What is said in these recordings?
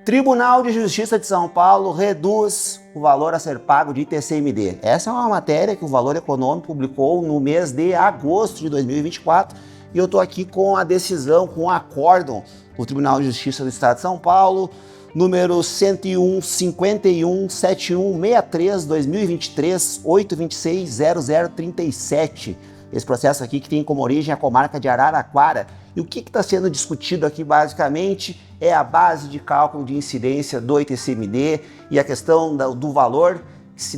Tribunal de Justiça de São Paulo reduz o valor a ser pago de ITCMD. Essa é uma matéria que o Valor Econômico publicou no mês de agosto de 2024 e eu estou aqui com a decisão, com o acórdão do Tribunal de Justiça do Estado de São Paulo, número 101-51-71-63-2023, 826-0037. Esse processo aqui que tem como origem a comarca de Araraquara. E o que está sendo discutido aqui basicamente é a base de cálculo de incidência do ITCMD e a questão do valor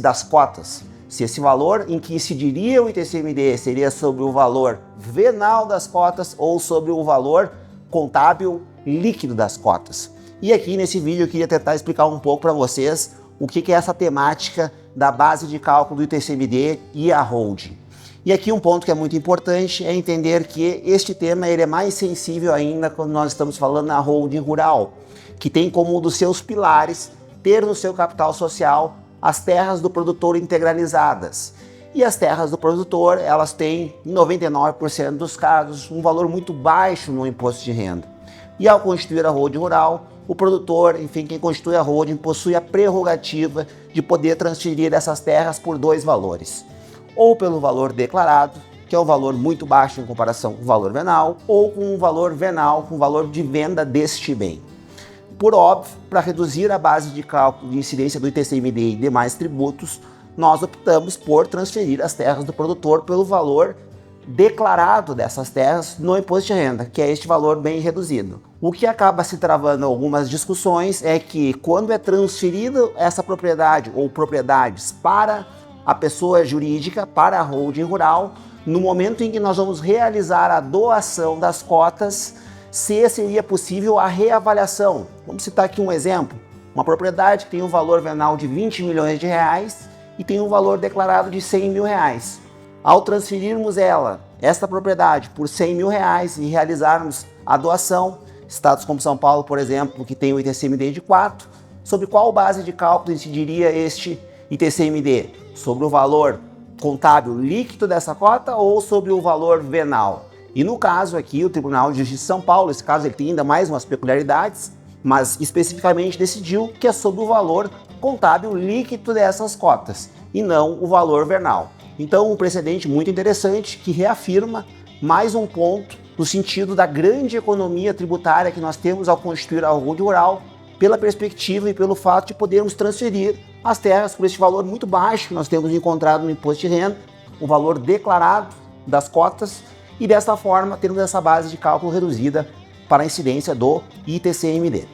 das cotas. Se esse valor em que incidiria o ITCMD seria sobre o valor venal das cotas ou sobre o valor contábil líquido das cotas. E aqui nesse vídeo eu queria tentar explicar um pouco para vocês o que é essa temática da base de cálculo do ITCMD e a holding. E aqui um ponto que é muito importante é entender que este tema ele é mais sensível ainda quando nós estamos falando na holding rural, que tem como um dos seus pilares ter no seu capital social as terras do produtor integralizadas. E as terras do produtor, elas têm, em 99% dos casos, um valor muito baixo no imposto de renda. E ao constituir a holding rural, o produtor, enfim, quem constitui a holding, possui a prerrogativa de poder transferir essas terras por dois valores. Ou pelo valor declarado, que é um valor muito baixo em comparação com o valor venal, ou com um valor venal, com o valor de venda deste bem. Por óbvio, para reduzir a base de cálculo de incidência do ITCMD e demais tributos, nós optamos por transferir as terras do produtor pelo valor declarado dessas terras no imposto de renda, que é este valor bem reduzido. O que acaba se travando algumas discussões é que quando é transferida essa propriedade ou propriedades para a pessoa jurídica, para a holding rural, no momento em que nós vamos realizar a doação das cotas, se seria possível a reavaliação. Vamos citar aqui um exemplo, uma propriedade que tem um valor venal de 20 milhões de reais e tem um valor declarado de 100 mil reais. Ao transferirmos esta propriedade por 100 mil reais e realizarmos a doação, estados como São Paulo, por exemplo, que tem o ITCMD de 4, sobre qual base de cálculo incidiria este ITCMD? Sobre o valor contábil líquido dessa cota ou sobre o valor venal? E no caso aqui, o Tribunal de Justiça de São Paulo, esse caso ele tem ainda mais umas peculiaridades, mas especificamente decidiu que é sobre o valor contábil líquido dessas cotas e não o valor venal. Então, um precedente muito interessante que reafirma mais um ponto no sentido da grande economia tributária que nós temos ao constituir a holding rural, pela perspectiva e pelo fato de podermos transferir as terras por este valor muito baixo que nós temos encontrado no imposto de renda, o valor declarado das cotas, e dessa forma termos essa base de cálculo reduzida para a incidência do ITCMD.